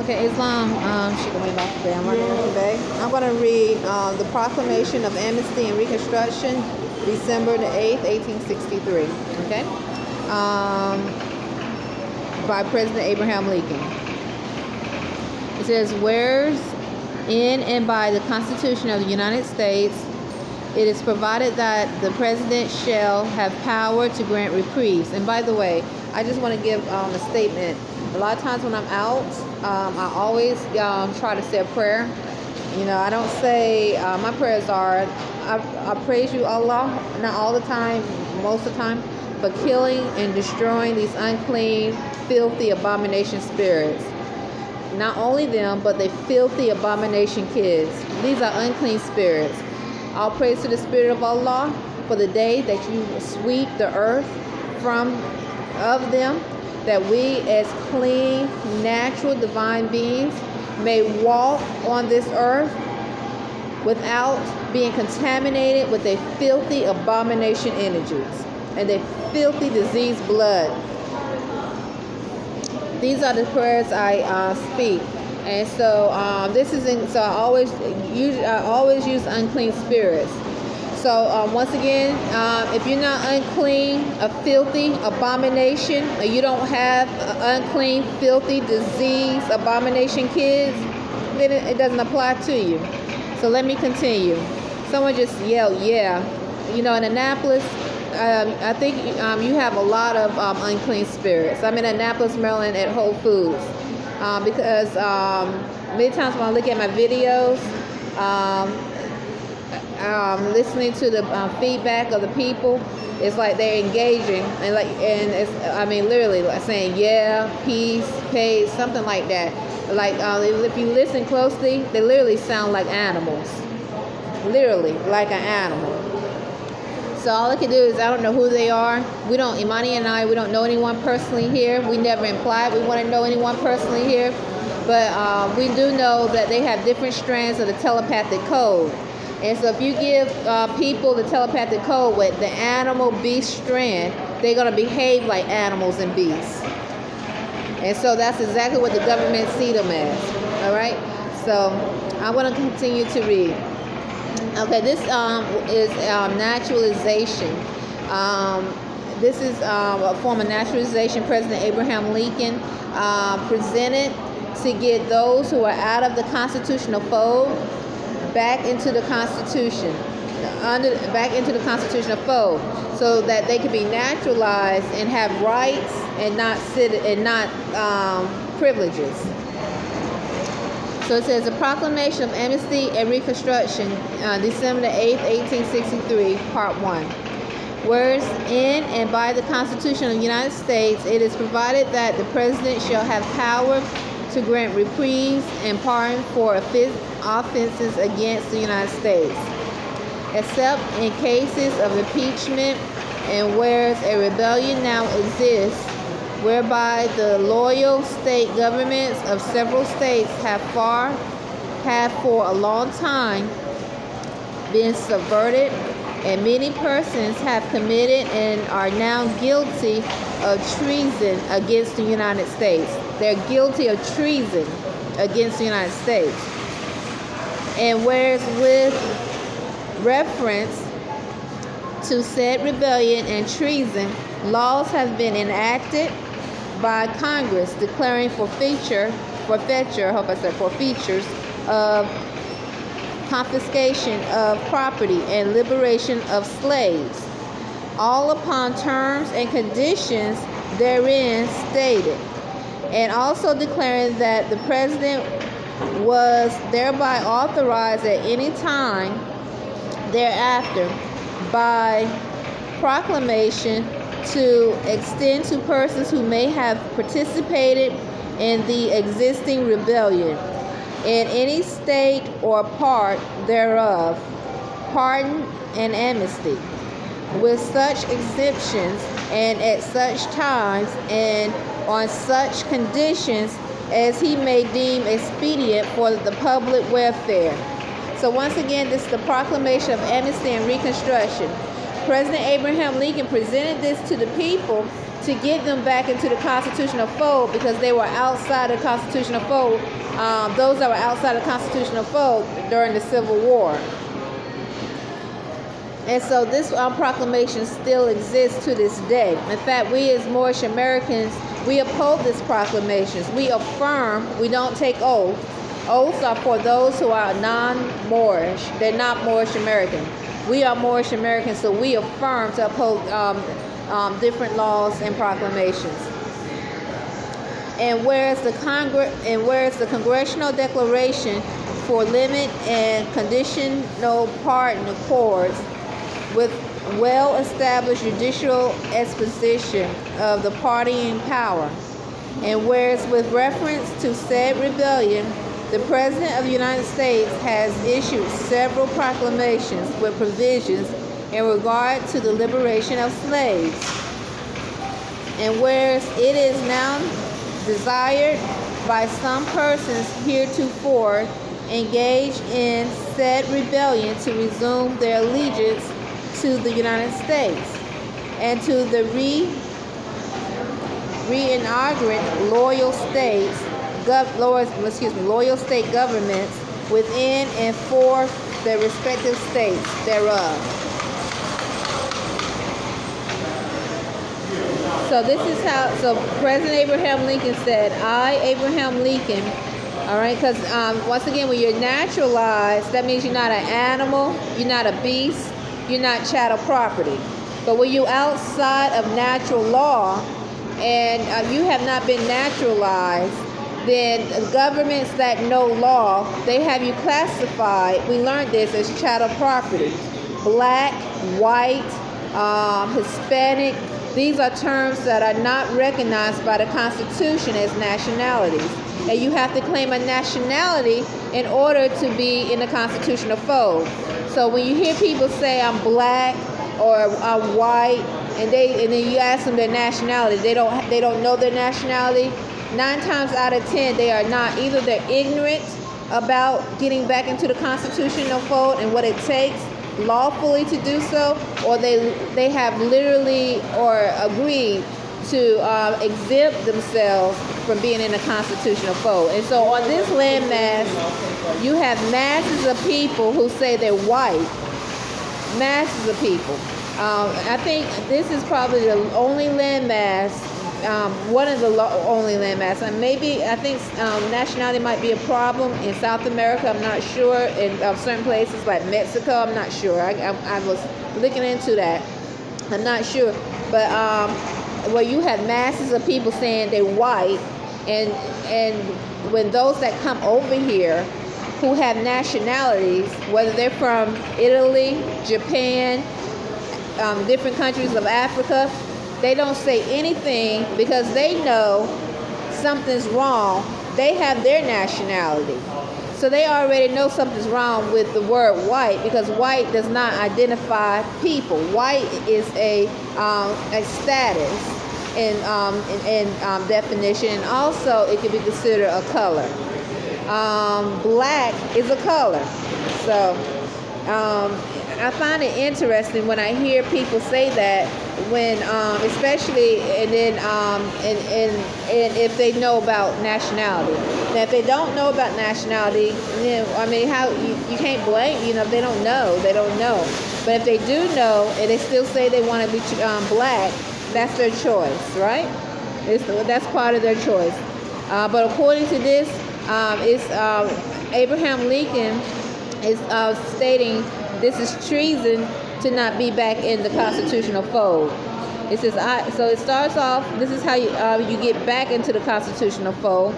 Okay, Islam, I'm Arrington-Bey. I'm going to read the Proclamation of Amnesty and Reconstruction, December the 8th, 1863. Okay? By President Abraham Lincoln. It says, whereas in and by the Constitution of the United States, it is provided that the President shall have power to grant reprieves. And by the way, I just want to give a statement. A lot of times when I'm out, I always try to say a prayer. You know, I don't say, my prayers are, I praise you, Allah, not all the time, most of the time, for killing and destroying these unclean, filthy abomination spirits. Not only them, but the filthy abomination kids. These are unclean spirits. All praise to the Spirit of Allah for the day that you sweep the earth of them, that we as clean, natural, divine beings may walk on this earth without being contaminated with their filthy abomination energies and their filthy diseased blood. These are the prayers I speak. And so I always use unclean spirits. So once again, if you're not unclean, a filthy abomination, or you don't have unclean, filthy, disease, abomination kids, then it doesn't apply to you. So let me continue. Someone just yelled, yeah. You know, in Annapolis, I think you have a lot of unclean spirits. I'm in Annapolis, Maryland at Whole Foods. Because many times when I look at my videos, listening to the feedback of the people, it's like they're engaging and it's literally like saying yeah, peace, pace, something like that. Like if you listen closely, they literally sound like animals, literally like an animal. So all I can do is, I don't know who they are. Imani and I, we don't know anyone personally here. We never implied we want to know anyone personally here. But we do know that they have different strands of the telepathic code. And so if you give people the telepathic code with the animal beast strand, they're going to behave like animals and beasts. And so that's exactly what the government see them as. All right? So I'm going to continue to read. Okay, this is naturalization. This is a form of naturalization President Abraham Lincoln presented to get those who are out of the constitutional fold back into the Constitution, back into the constitutional fold, so that they can be naturalized and have rights and not privileges. So it says, the Proclamation of Amnesty and Reconstruction, December the 8th, 1863, Part 1. Whereas in and by the Constitution of the United States, it is provided that the President shall have power to grant reprieves and pardon for offenses against the United States, except in cases of impeachment, and whereas a rebellion now exists, whereby the loyal state governments of several states have for a long time been subverted, and many persons have committed and are now guilty of treason against the United States. They're guilty of treason against the United States. And whereas with reference to said rebellion and treason, laws have been enacted by Congress declaring forfeitures of confiscation of property and liberation of slaves, all upon terms and conditions therein stated, and also declaring that the President was thereby authorized at any time thereafter by proclamation to extend to persons who may have participated in the existing rebellion in any state or part thereof, pardon and amnesty, with such exemptions and at such times and on such conditions as he may deem expedient for the public welfare. So once again, this is the Proclamation of Amnesty and Reconstruction. President Abraham Lincoln presented this to the people to get them back into the constitutional fold, because they were outside the constitutional fold, those that were outside the constitutional fold during the Civil War. And so this proclamation still exists to this day. In fact, we as Moorish Americans, we uphold this proclamation. We affirm, we don't take oaths. Oaths are for those who are non-Moorish. They're not Moorish American. We are Moorish Americans, so we affirm to uphold different laws and proclamations. And whereas the Congressional Declaration for limit and conditional pardon accords with well-established judicial exposition of the partying power, and whereas with reference to said rebellion, the President of the United States has issued several proclamations with provisions in regard to the liberation of slaves, and whereas it is now desired by some persons heretofore engaged in said rebellion to resume their allegiance to the United States and to the reinaugurate loyal state governments within and for the respective states thereof. So this is how. So President Abraham Lincoln said, "I, Abraham Lincoln." All right, because once again, when you're naturalized, that means you're not an animal, you're not a beast, you're not chattel property. But when you're outside of natural law and you have not been naturalized, then governments that know law, they have you classified, we learned this, as chattel property. Black, white, Hispanic, these are terms that are not recognized by the Constitution as nationalities. And you have to claim a nationality in order to be in the constitutional fold. So when you hear people say I'm black or I'm white, and then you ask them their nationality, they don't know their nationality. 9 times out of 10, they are not. Either they're ignorant about getting back into the constitutional fold and what it takes lawfully to do so, or they have literally or agreed to exempt themselves from being in the constitutional fold. And so on this landmass, you have masses of people who say they're white. Masses of people. I think this is probably the only landmass, one of the only landmass. And maybe I think nationality might be a problem in South America. I'm not sure. In certain places like Mexico, I'm not sure. I was looking into that. I'm not sure. But where you have masses of people saying they're white, and when those that come over here who have nationalities, whether they're from Italy, Japan, different countries of Africa, they don't say anything because they know something's wrong. They have their nationality. So they already know something's wrong with the word white, because white does not identify people. White is a status in definition, and also it can be considered a color. Black is a color. So I find it interesting when I hear people say that, when especially and if they know about nationality. Now, if they don't know about nationality, then I mean, how you can't blame, if they don't know, they don't know. But if they do know and they still say they want to be black, that's their choice, right? That's part of their choice. But according to this, Abraham Lincoln is stating this is treason to not be back in the constitutional fold. It says, so it starts off, this is how you get back into the constitutional fold.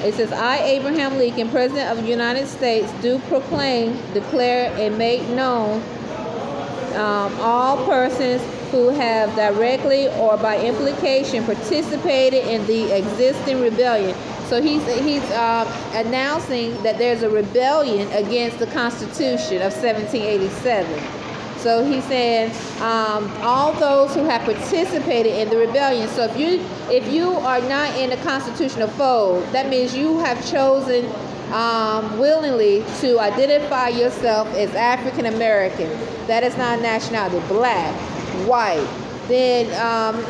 It says, I, Abraham Lincoln, President of the United States, do proclaim, declare, and make known all persons who have directly or by implication participated in the existing rebellion. So he's announcing that there's a rebellion against the Constitution of 1787. So he's saying all those who have participated in the rebellion. So if you are not in the constitutional fold, that means you have chosen willingly to identify yourself as African American. That is not a nationality. Black, white, then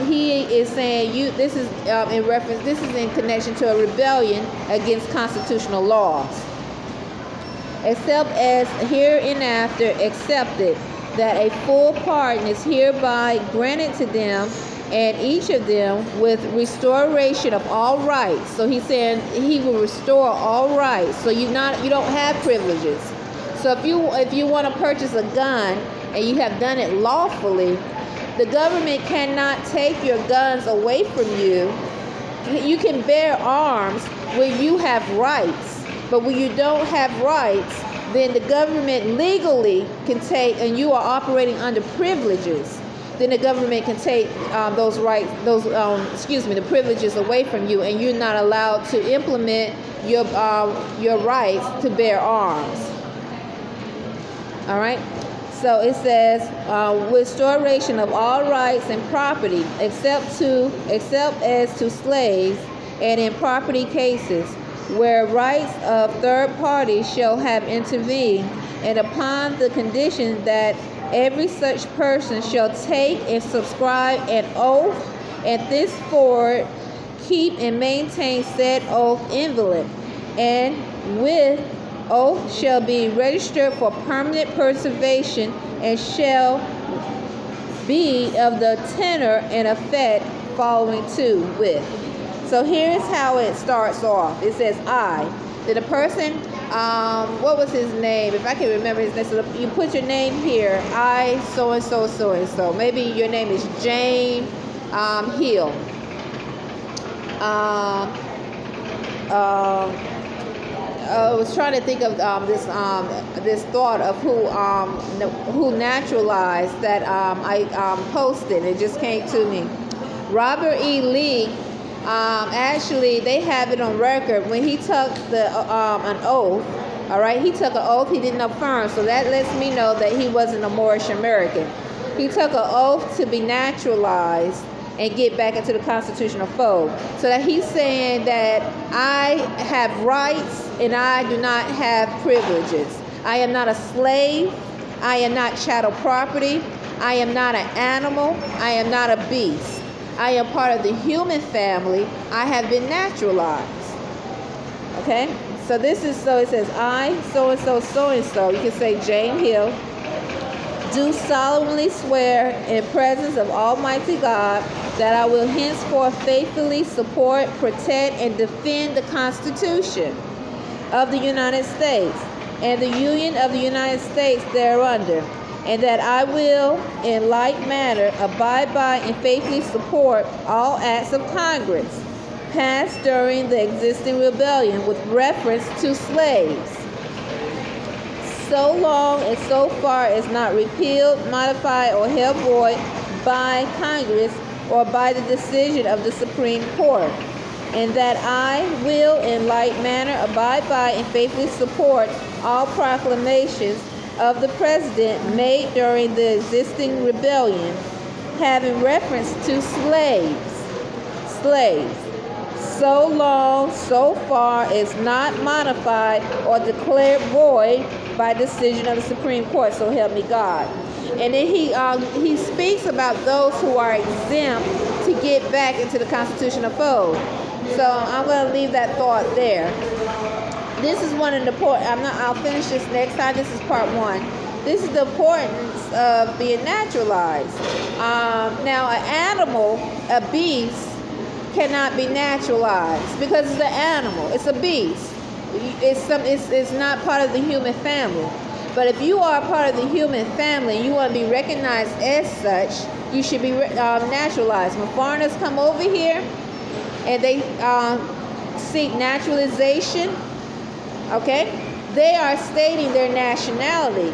he is saying this is in reference. This is in connection to a rebellion against constitutional laws. Except as hereinafter accepted, that a full pardon is hereby granted to them, and each of them with restoration of all rights. So he's saying he will restore all rights. So you don't have privileges. So if you want to purchase a gun and you have done it lawfully, the government cannot take your guns away from you. You can bear arms where you have rights. But when you don't have rights, then the government legally can take, and you are operating under privileges, then the government can take those rights, the privileges away from you, and you're not allowed to implement your rights to bear arms. All right? So it says, restoration of all rights and property, except as to slaves, and in property cases, where rights of third parties shall have intervened, and upon the condition that every such person shall take and subscribe an oath, and thenceforward keep and maintain said oath inviolate, and with oath shall be registered for permanent preservation, and shall be of the tenor and effect following to with. So here's how it starts off. It says then the person, what was his name? If I can remember his name. So you put your name here. So-and-so, so-and-so. Maybe your name is Jane Hill. I was trying to think of this thought of who naturalized that I posted. It just came to me. Robert E. Lee. Actually, they have it on record when he took an oath. All right, he took an oath he didn't affirm, so that lets me know that he wasn't a Moorish American. He took an oath to be naturalized and get back into the constitutional fold. So that he's saying that I have rights and I do not have privileges. I am not a slave. I am not chattel property. I am not an animal. I am not a beast. I am part of the human family. I have been naturalized. Okay? So it says, I, so-and-so, so-and-so. You can say Jane Hill. Do solemnly swear in presence of Almighty God that I will henceforth faithfully support, protect, and defend the Constitution of the United States and the Union of the United States thereunder, and that I will, in like manner, abide by and faithfully support all acts of Congress passed during the existing rebellion with reference to slaves, so long and so far as not repealed, modified, or held void by Congress or by the decision of the Supreme Court, and that I will, in like manner, abide by and faithfully support all proclamations of the President made during the existing rebellion having reference to slaves, so long, so far as not modified or declared void by decision of the Supreme Court, so help me God. And then he speaks about those who are exempt to get back into the constitutional fold. So I'm going to leave that thought there. This is one of the I'll finish this next time. This is part one. This is the importance of being naturalized. Now, an animal, a beast, cannot be naturalized because it's an animal. It's a beast. It's not part of the human family. But if you are part of the human family and you want to be recognized as such, you should be naturalized. When foreigners come over here and they seek naturalization, okay, they are stating their nationality.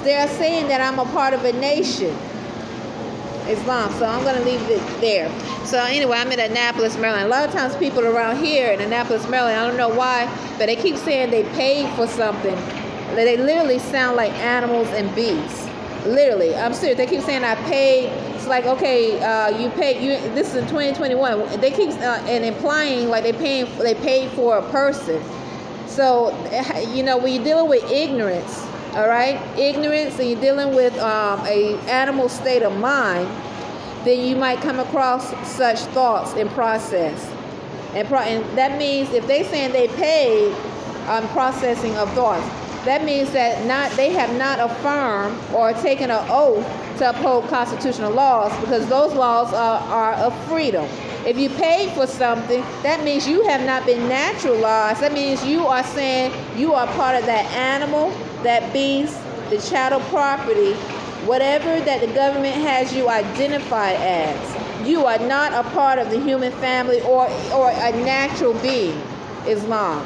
They are saying that I'm a part of a nation, Islam. So I'm going to leave it there. So anyway, I'm in Annapolis, Maryland. A lot of times people around here in Annapolis, Maryland, I don't know why, but they keep saying they paid for something. They literally sound like animals and beasts. Literally, I'm serious. They keep saying I paid. It's like, okay, you paid. This is in 2021. They keep and implying like they paid for a person. So when you're dealing with ignorance, all right, ignorance, and you're dealing with a animal state of mind, then you might come across such thoughts in process. And that means if they saying they paid on processing of thoughts, that means that they have not affirmed or taken an oath to uphold constitutional laws, because those laws are of freedom. If you paid for something, that means you have not been naturalized. That means you are saying you are part of that animal, that beast, the chattel property, whatever that the government has you identified as. You are not a part of the human family or a natural being. Islam.